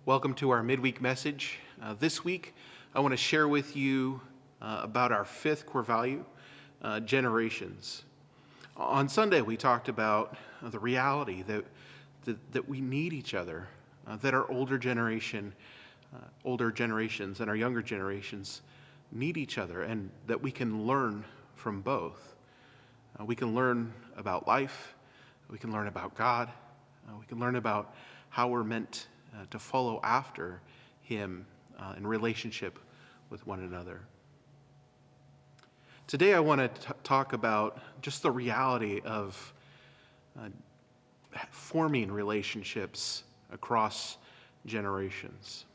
Welcome to our midweek message. This week, I want to share with you about our fifth core value, generations. On Sunday, we talked about the reality that we need each other, that our older generations and our younger generations need each other, and that we can learn from both. We can learn about life, we can learn about God, we can learn about how we're meant to follow after Him in relationship with one another. Today I want to talk about just the reality of forming relationships across generations.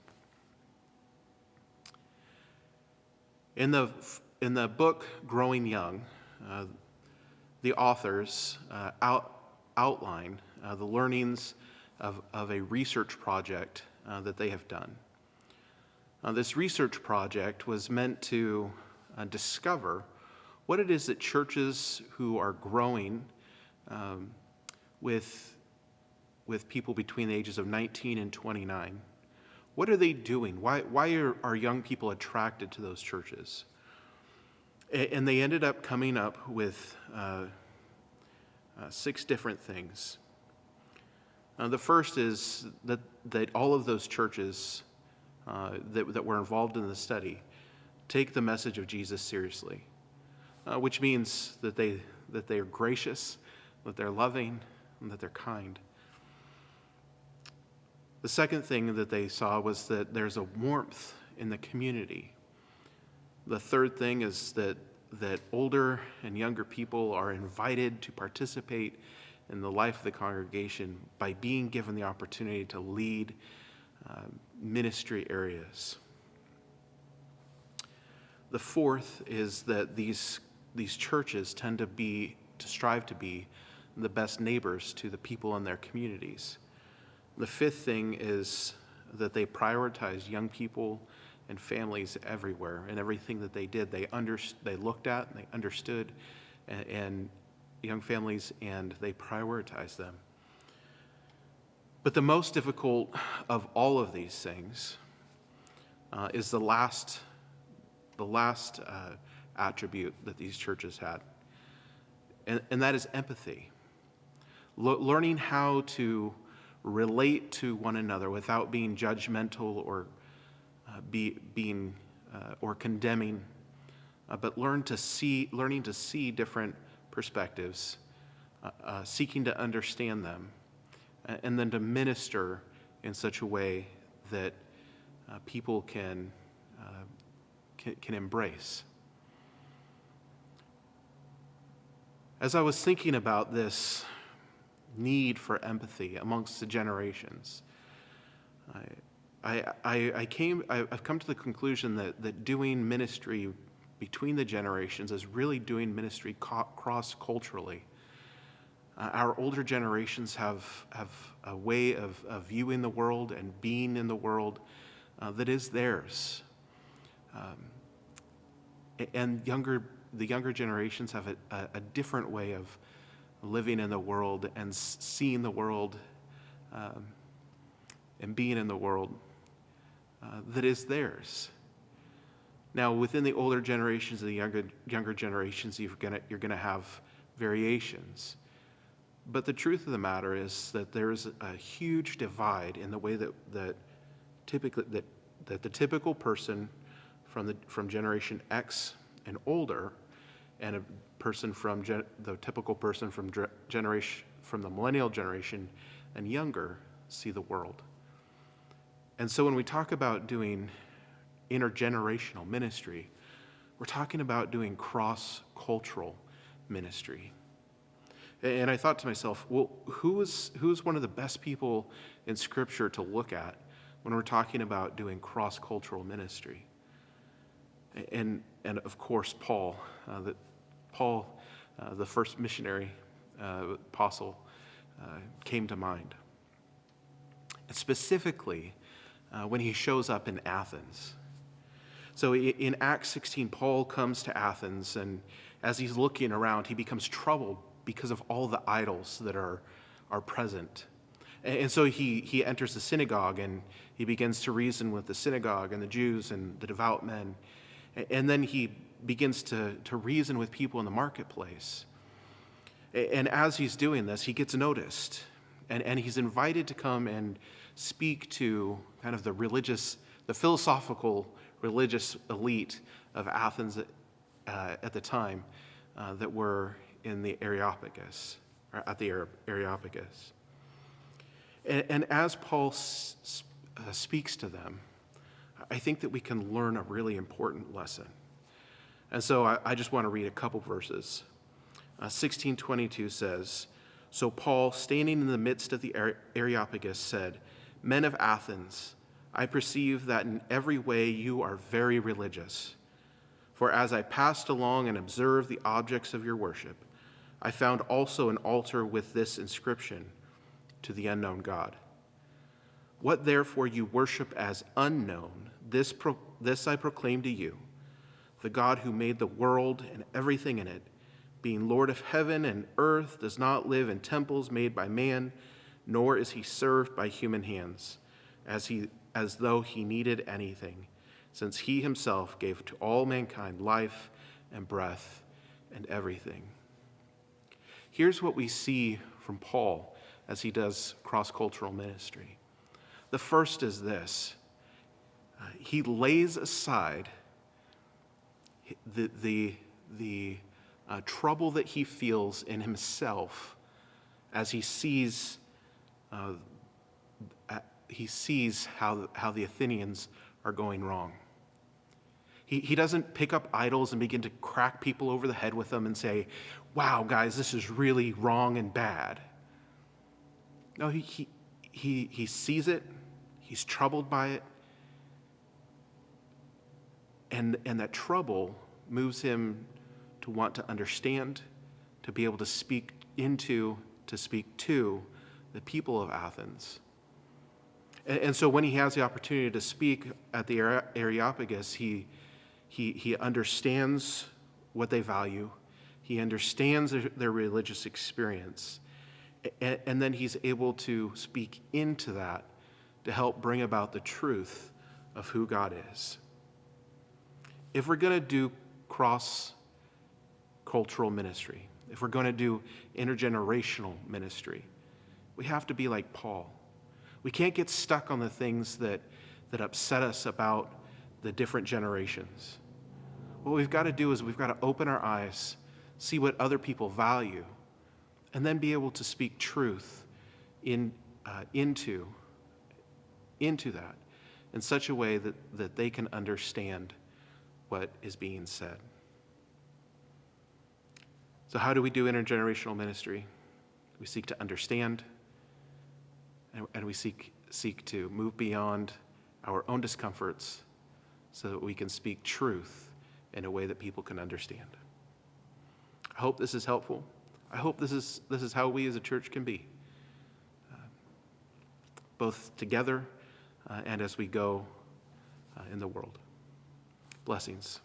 In the book Growing Young, the authors outline the learnings of a research project that they have done. This research project was meant to discover what it is that churches who are growing with people between the ages of 19 and 29, what are they doing? Why are young people attracted to those churches? And they ended up coming up with 6 different things. The first is that all of those churches that were involved in the study take the message of Jesus seriously, which means that they are gracious, that they're loving, and that they're kind. The second thing that they saw was that there's a warmth in the community. The third thing is that older and younger people are invited to participate in the life of the congregation by being given the opportunity to lead ministry areas. The fourth is that these churches tend to strive to be the best neighbors to the people in their communities. The fifth thing is that they prioritize young people and families everywhere, and everything that they did, they looked at and they understood, and young families, and they prioritize them. But the most difficult of all of these things is the last attribute that these churches had, and that is empathy. Learning how to relate to one another without being judgmental or being or condemning, but learning to see different perspectives, seeking to understand them, and then to minister in such a way that people can embrace. As I was thinking about this need for empathy amongst the generations, I've come to the conclusion that doing ministry between the generations is really doing ministry cross-culturally. Our older generations have a way of viewing the world and being in the world that is theirs. And the younger generations have a different way of living in the world and seeing the world and being in the world that is theirs. Now, within the older generations and the younger generations, you're gonna have variations. But the truth of the matter is that there's a huge divide in the way that the typical person from Generation X and older, and a person from the typical person from the millennial generation and younger see the world. And so when we talk about doing intergenerational ministry, we're talking about doing cross-cultural ministry. And I thought to myself, well, who's one of the best people in Scripture to look at when we're talking about doing cross-cultural ministry? And of course, Paul, the first missionary apostle, came to mind. And specifically, when he shows up in Athens. So in Acts 16, Paul comes to Athens, and as he's looking around, he becomes troubled because of all the idols that are present. And so he enters the synagogue, and he begins to reason with the synagogue and the Jews and the devout men. And then he begins to reason with people in the marketplace. And as he's doing this, he gets noticed. And he's invited to come and speak to kind of the philosophical religious elite of Athens at the time that were in the Areopagus, or at the Areopagus. And as Paul speaks to them, I think that we can learn a really important lesson. And so I just want to read a couple verses. 16:22 says, "So Paul, standing in the midst of the Areopagus, said, 'Men of Athens, I perceive that in every way you are very religious. For as I passed along and observed the objects of your worship, I found also an altar with this inscription, to the unknown God. What therefore you worship as unknown, this I proclaim to you, the God who made the world and everything in it, being Lord of heaven and earth, does not live in temples made by man, nor is he served by human hands, as though he needed anything, since he himself gave to all mankind life and breath and everything.'" Here's what we see from Paul as he does cross-cultural ministry. The first is this. He lays aside the trouble that he feels in himself as he sees how the Athenians are going wrong. He doesn't pick up idols and begin to crack people over the head with them and say, "Wow, guys, this is really wrong and bad." No, he sees it, he's troubled by it, and that trouble moves him to want to understand, to be able to speak to the people of Athens. And so when he has the opportunity to speak at the Areopagus, he understands what they value, he understands their religious experience, and then he's able to speak into that to help bring about the truth of who God is. If we're going to do cross-cultural ministry, if we're going to do intergenerational ministry, we have to be like Paul. We can't get stuck on the things that upset us about the different generations. What we've got to do is we've got to open our eyes, see what other people value, and then be able to speak truth into that in such a way that they can understand what is being said. So how do we do intergenerational ministry? We seek to understand, and we seek to move beyond our own discomforts so that we can speak truth in a way that people can understand. I hope this is helpful. I hope this is how we as a church can be, both together and as we go in the world. Blessings.